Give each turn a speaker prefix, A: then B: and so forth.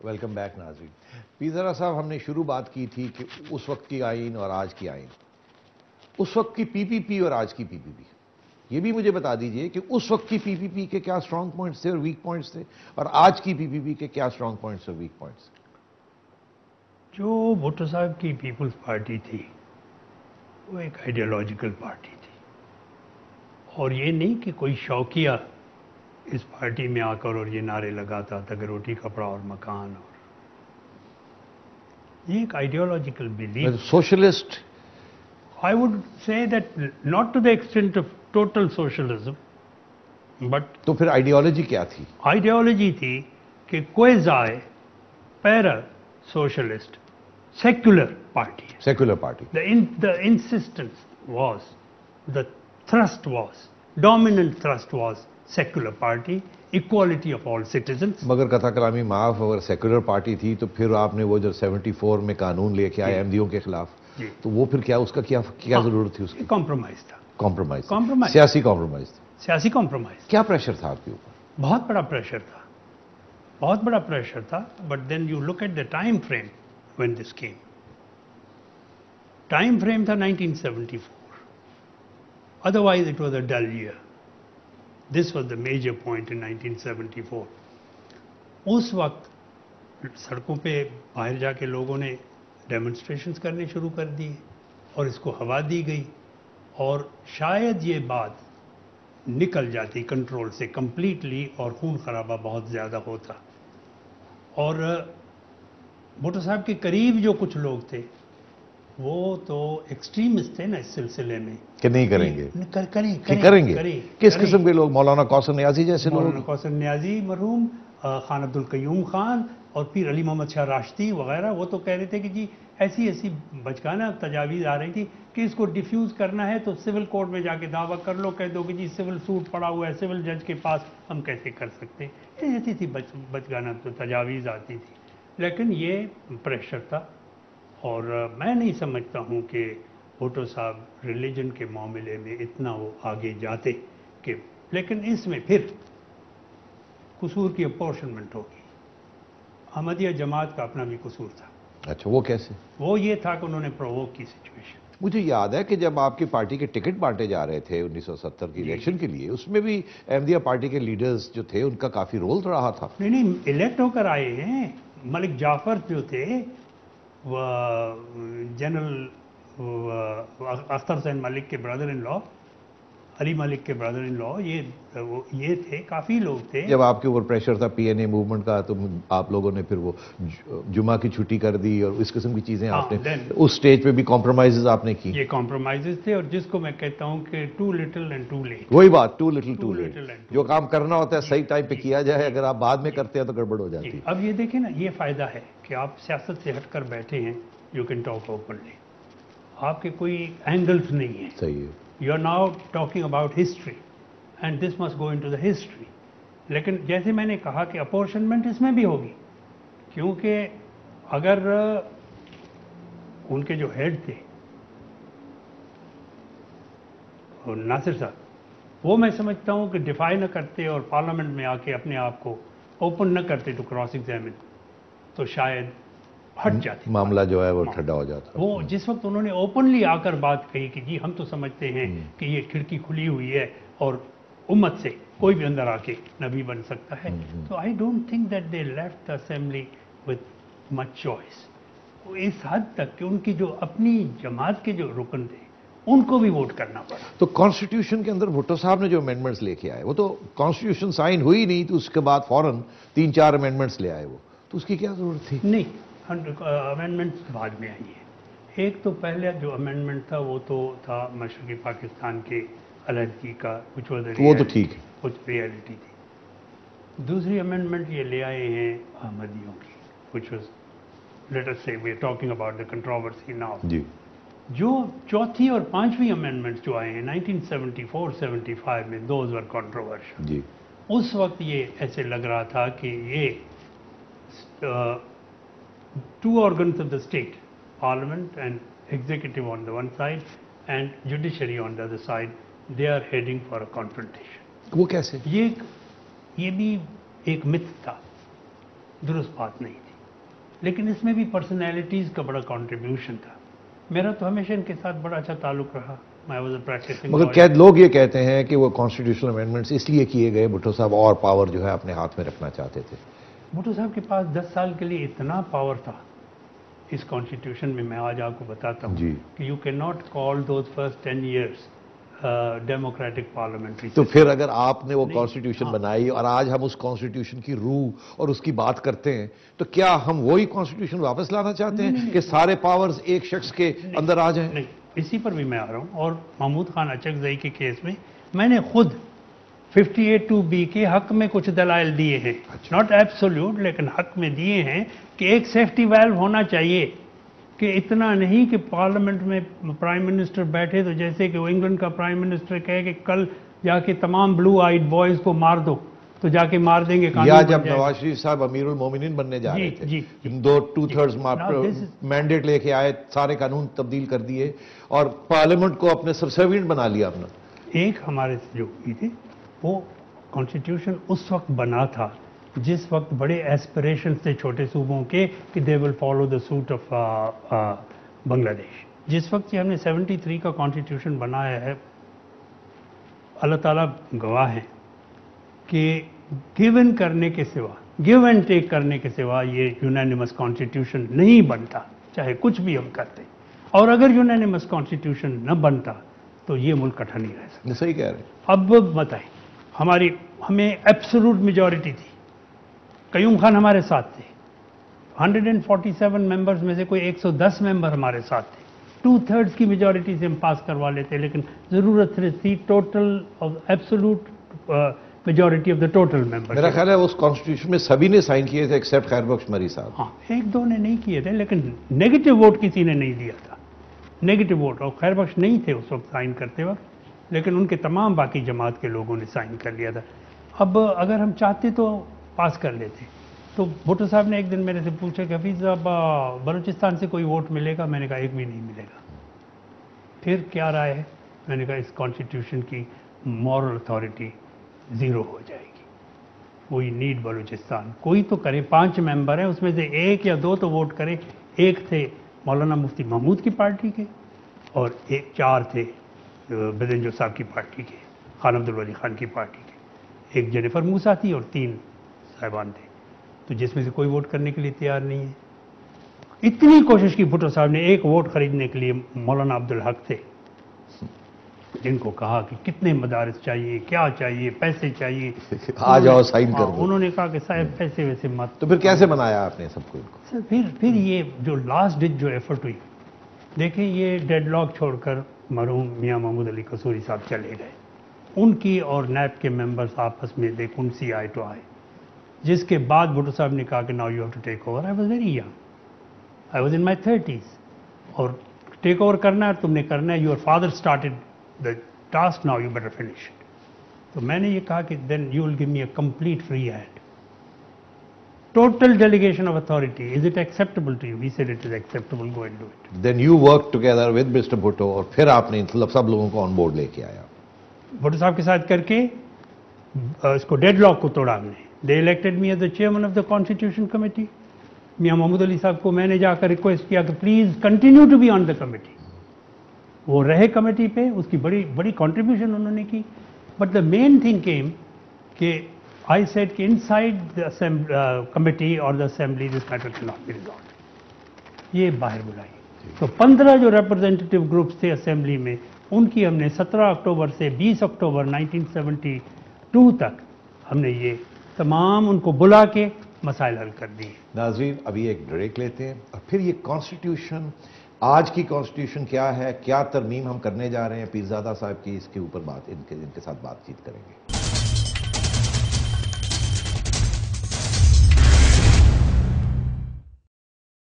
A: Welcome back ناظرین. پیزرا صاحب ہم نے شروع بات کی تھی کہ اس وقت کی آئین اور آج کی آئین. اس وقت کی پی پی پی اور آج کی پی پی پی یہ بھی مجھے بتا دیجئے کہ اس وقت کی پی پی پی کے کیا سٹرونگ پوائنٹس تھے اور ویک پوائنٹس تھے اور آج کی پی پی پی کے کیا سٹرونگ پوائنٹس اور ویک پوائنٹس.
B: جو بھٹو صاحب کی پیپلز پارٹی تھی وہ ایک آئیڈیالوجیکل پارٹی تھی اور یہ نہیں کہ کوئی شوقیہ اس پارٹی میں آ کر اور یہ نعرے لگاتا تھا کہ روٹی کپڑا اور مکان اور یہ ایک ideological belief.
A: Socialist
B: I would say that not to the extent of total socialism, but
A: تو پھر آئیڈیالوجی کیا تھی؟
B: ideology تھی کہ quasi para socialist secular party.
A: Secular party.
B: The insistence was, the thrust was, dominant thrust was secular party, equality of all citizens.
A: مگر قطع کلامی معاف اگر سیکولر پارٹی تھی تو پھر آپ نے وہ جو 74 میں قانون لے کے آئے احمدیوں کے خلاف تو وہ پھر کیا اس کا کیا ضرورت تھی اس کی؟
B: کمپرومائز تھا.
A: کمپرومائز سیاسی کمپرومائز تھا.
B: سیاسی کمپرومائز.
A: کیا پریشر تھا آپ کے اوپر؟
B: بہت بڑا پریشر تھا. بہت بڑا پریشر تھا. But then you look at the time frame when this came. Time frame تھا 1974. Otherwise it was a dull year. This was the major point in 1974. اس وقت سڑکوں پہ باہر جا کے لوگوں نے ڈیمونسٹریشنز کرنے شروع کر دیے اور اس کو ہوا دی گئی اور شاید یہ بات نکل جاتی کنٹرول سے کمپلیٹلی اور خون خرابہ بہت زیادہ ہوتا. اور بھٹو صاحب کے قریب جو کچھ لوگ تھے وہ تو ایکسٹریمسٹ تھے نا اس سلسلے میں
A: کہ نہیں کریں گے.
B: کریں گے.
A: کس قسم کے لوگ؟ مولانا کوثر نیازی جیسے لوگ؟
B: مولانا کوثر نیازی مرحوم، خان عبد القیوم خان اور پھر علی محمد شاہ راشدی وغیرہ. وہ تو کہہ رہے تھے کہ جی ایسی بچکانہ تجاویز آ رہی تھی کہ اس کو ڈیفیوز کرنا ہے تو سول کورٹ میں جا کے دعویٰ کر لو، کہہ دو کہ جی سول سوٹ پڑا ہوا ہے سول جج کے پاس، ہم کیسے کر سکتے. ایسی تھی بچکانہ تجاویز آتی تھی. لیکن یہ پریشر تھا اور میں نہیں سمجھتا ہوں کہ بھٹو صاحب ریلیجن کے معاملے میں اتنا وہ آگے جاتے کہ. لیکن اس میں پھر قصور کی اپورشنمنٹ ہوگی. احمدیہ جماعت کا اپنا بھی قصور تھا.
A: اچھا وہ کیسے؟
B: وہ یہ تھا کہ انہوں نے پرووک کی سچویشن.
A: مجھے یاد ہے کہ جب آپ کی پارٹی کے ٹکٹ بانٹے جا رہے تھے 1970 کی الیکشن کے لیے، اس میں بھی احمدیہ پارٹی کے لیڈرز جو تھے ان کا کافی رول رہا تھا.
B: نہیں الیکٹ ہو کر آئے ہیں. ملک جعفر جو تھے وہ جنرل اختر حسین ملک کے برادر ان لا، علی ملک کے برادر ان لا، یہ تھے. کافی لوگ تھے.
A: جب آپ کے اوپر پریشر تھا پی این اے موومنٹ کا تو آپ لوگوں نے پھر وہ جمعہ کی چھٹی کر دی اور اس قسم کی چیزیں آپ نے اس سٹیج پہ بھی کمپرومائزز آپ نے کی.
B: یہ کمپرومائزز تھے اور جس کو میں کہتا ہوں کہ too little and too late.
A: وہی بات ٹو لٹل ٹو لیٹ. جو کام کرنا ہوتا ہے صحیح ٹائم پہ کیا جائے، اگر آپ بعد میں کرتے ہیں تو گڑبڑ ہو جاتی ہے.
B: اب یہ دیکھیں نا، یہ فائدہ ہے کہ آپ سیاست سے ہٹ کر بیٹھے ہیں. You can talk openly. آپ کے کوئی اینگلز نہیں ہیں.
A: صحیح ہے.
B: You are now talking about history and this must go into the history. لیکن جیسے میں نے کہا کہ اپورشنمنٹ اس میں بھی ہوگی کیونکہ اگر ان کے جو ہیڈ تھے ناصر صاحب، وہ میں سمجھتا ہوں کہ ڈیفائی نہ کرتے اور پارلیمنٹ میں آ کے اپنے آپ کو اوپن نہ کرتے ٹو کراس ایگزامن تو شاید ہٹ جاتی.
A: معاملہ جو ہے وہ ٹھڈا ہو جاتا.
B: وہ جس وقت انہوں نے اوپنلی آ کر بات کہی کہ جی ہم تو سمجھتے ہیں کہ یہ کھڑکی کھلی ہوئی ہے اور امت سے کوئی بھی اندر آ کے نبی بن سکتا ہے، تو I don't think that they left the assembly with much choice. اس حد تک کہ ان کی جو اپنی جماعت کے جو رکن تھے ان کو بھی ووٹ کرنا پڑا.
A: تو کانسٹیٹیوشن کے اندر بھٹو صاحب نے جو امینڈمنٹس لے کے آئے، وہ تو کانسٹیٹیوشن سائن ہوئی نہیں تو اس کے بعد فوراً 3-4 امینڈمنٹس لے آئے. وہ تو اس کی کیا ضرورت تھی؟
B: نہیں، امینڈمنٹس بعد میں آئی ہیں. ایک تو پہلے جو امینڈمنٹ تھا وہ تو تھا مشرقی پاکستان کے علیحدگی کا،
A: وہ تو ٹھیک ہے،
B: کچھ ریئلٹی تھی. دوسری امینڈمنٹ یہ لے آئے ہیں احمدیوں کی، which was, let us say we are talking about the controversy now.
A: جی.
B: جو چوتھی اور پانچویں امینڈمنٹس جو آئے ہیں 1974-75 میں، those were controversial.
A: جی.
B: اس وقت یہ ایسے لگ رہا تھا کہ یہ two organs of the state, parliament and executive on the one side and judiciary on the other side, they are heading for a confrontation.
A: وہ کیسے؟
B: یہ بھی ایک متھ تھا، درست بات نہیں تھی. لیکن اس میں بھی پرسنالٹیز کا بڑا کنٹریبیوشن تھا. میرا تو ہمیشہ ان کے ساتھ بڑا اچھا تعلق رہا. میں واز اے پریکٹسنگ.
A: مگر لوگ یہ کہتے ہیں کہ وہ کانسٹیٹیوشنل امینڈمنٹس اس لیے کیے گئے بھٹو صاحب اور پاور جو ہے اپنے ہاتھ میں رکھنا چاہتے تھے.
B: بھٹو صاحب کے پاس 10 سال کے لیے اتنا پاور تھا اس کانسٹیٹیوشن میں. میں آج آپ کو بتاتا ہوں کہ you can not call those first 10 years democratic parliamentary.
A: تو پھر اگر آپ نے وہ کانسٹیٹیوشن بنائی اور آج ہم اس کانسٹیٹیوشن کی روح اور اس کی بات کرتے ہیں تو کیا ہم وہی کانسٹیٹیوشن واپس لانا چاہتے ہیں کہ سارے پاورز ایک شخص کے اندر آ جائیں؟
B: نہیں, اسی پر بھی میں آ رہا ہوں. اور محمود خان اچکزئی کے کیس میں نے خود 58(2)B کے حق میں کچھ دلائل دیے ہیں. ناٹ ایبسولوٹ, لیکن حق میں دیے ہیں کہ ایک سیفٹی ویلو ہونا چاہیے کہ اتنا نہیں کہ پارلیمنٹ میں پرائم منسٹر بیٹھے تو جیسے کہ وہ انگلینڈ کا پرائم منسٹر کہے کہ کل جا کے تمام بلو آئیڈ بوائز کو مار دو تو جا کے مار دیں گے.
A: یا جب نواز شریف صاحب امیر المومنین بننے جا رہے تھے, 2/3 مینڈیٹ لے کے آئے, سارے قانون تبدیل کر دیے اور پارلیمنٹ کو اپنے سبسروینٹ بنا لیا اپنا.
B: ایک ہمارے جو تھے وہ کانسٹیٹیوشن اس وقت بنا تھا جس وقت بڑے ایسپریشنز تھے چھوٹے صوبوں کے کہ they will follow the suit of Bangladesh. جس وقت ہم نے 73 کا کانسٹیٹیوشن بنایا ہے, اللہ تعالیٰ گواہ ہیں کہ گیو ان کرنے کے سوا, گیو اینڈ ٹیک کرنے کے سوا یہ یونینیمس کانسٹیٹیوشن نہیں بنتا, چاہے کچھ بھی ہم کرتے. اور اگر یونینیمس کانسٹیٹیوشن نہ بنتا تو یہ ملک کٹھا نہیں رہ سکتا.
A: صحیح کہہ رہے ہیں.
B: اب بتائیں, ہمیں ایبسولوٹ میجورٹی تھی. قیوم خان ہمارے ساتھ تھے. 147 ممبرز میں سے کوئی 110 ممبر ہمارے ساتھ تھے. 2/3 کی میجورٹی سے ہم پاس کروا لیتے, لیکن ضرورت تھی total absolute majority of the total member.
A: میرا خیال ہے اس کانسٹیٹیوشن میں سبھی نے سائن کیے تھے ایکسیپٹ خیر بخش مری صاحب.
B: ہاں, 1-2 نے نہیں کیے تھے, لیکن نیگیٹو ووٹ کسی نے نہیں دیا تھا. نیگیٹو ووٹ, اور خیر بخش نہیں تھے اس وقت سائن کرتے وقت, لیکن ان کے تمام باقی جماعت کے لوگوں نے سائن کر لیا تھا. اب اگر ہم چاہتے تو پاس کر لیتے. تو بھٹو صاحب نے ایک دن میرے سے پوچھا کہ حفیظ صاحب بلوچستان سے کوئی ووٹ ملے گا؟ میں نے کہا ایک بھی نہیں ملے گا. پھر کیا رائے ہے؟ میں نے کہا اس کانسٹیٹیوشن کی مورل اتھارٹی 0 ہو جائے گی. We need Balochistan. کوئی تو کرے, 5 ممبر ہیں, اس میں سے 1 یا 2 تو ووٹ کرے. ایک تھے مولانا مفتی محمود کی پارٹی کے اور 4 تھے بدنجو صاحب کی پارٹی کے, خان عبدالولی خان کی پارٹی کے. ایک جینیفر موسیٰ تھی اور 3 صاحبان تھے. تو جس میں سے کوئی ووٹ کرنے کے لیے تیار نہیں ہے. اتنی کوشش کی بھٹو صاحب نے, 1 ووٹ خریدنے کے لیے مولانا عبدالحق تھے جن کو کہا کہ کتنے مدارس چاہیے, کیا چاہیے, پیسے چاہیے,
A: آ جاؤ سائن کر دو.
B: انہوں نے کہا کہ صاحب پیسے ویسے مت.
A: تو پھر کیسے بنایا آپ نے سب کو؟
B: پھر یہ جو لاسٹ ڈٹ جو ایفرٹ ہوئی, دیکھیں یہ ڈیڈ لاک چھوڑ کر مرحوم میاں محمود علی قصوری صاحب چلے گئے. ان کی اور نیب کے ممبرز آپس میں دے couldn't see eye to eye. جس کے بعد بھٹو صاحب نے کہا کہ now you have to take over. I was very young. I was in my 30s. اور ٹیک اوور کرنا ہے, تم نے کرنا ہے. Your father started the task, now you better finish it. تو میں نے یہ کہا کہ then you will give me a complete free hand. Total delegation of authority. Is it acceptable to you? He said it is acceptable. Go and do it.
A: Then you worked together with Mr. Bhutto اور پھر آپ نے سب لوگوں کو on board لے کے آیا.
B: بھٹو صاحب کے ساتھ کر کے اس کو ڈیڈ لاک کو توڑا ہم نے. They elected me as the chairman of the Constitution Committee. میاں محمود علی صاحب کو میں نے جا کر ریکویسٹ کیا کہ please continue to be on the committee. وہ رہے کمیٹی پہ, اس کی بڑی کنٹریبیوشن انہوں نے کی. But the main thing came کہ آئی سیڈ کہ ان سائڈ دا کمیٹی اور the assembly this matter can not be resolved. یہ باہر بلائیے. تو 15 جو ریپرزینٹیو گروپس تھے اسمبلی میں, ان کی ہم نے 17 اکتوبر سے 20 اکتوبر 1972 تک ہم نے یہ تمام ان کو بلا کے مسائل حل کر دیے.
A: ناظرین ابھی ایک بریک لیتے ہیں اور پھر یہ کانسٹیٹیوشن, آج کی کانسٹیٹیوشن کیا ہے, کیا ترمیم ہم کرنے جا رہے ہیں پیرزادہ صاحب کی, اس کے اوپر ان کے ساتھ بات چیت کریں گے.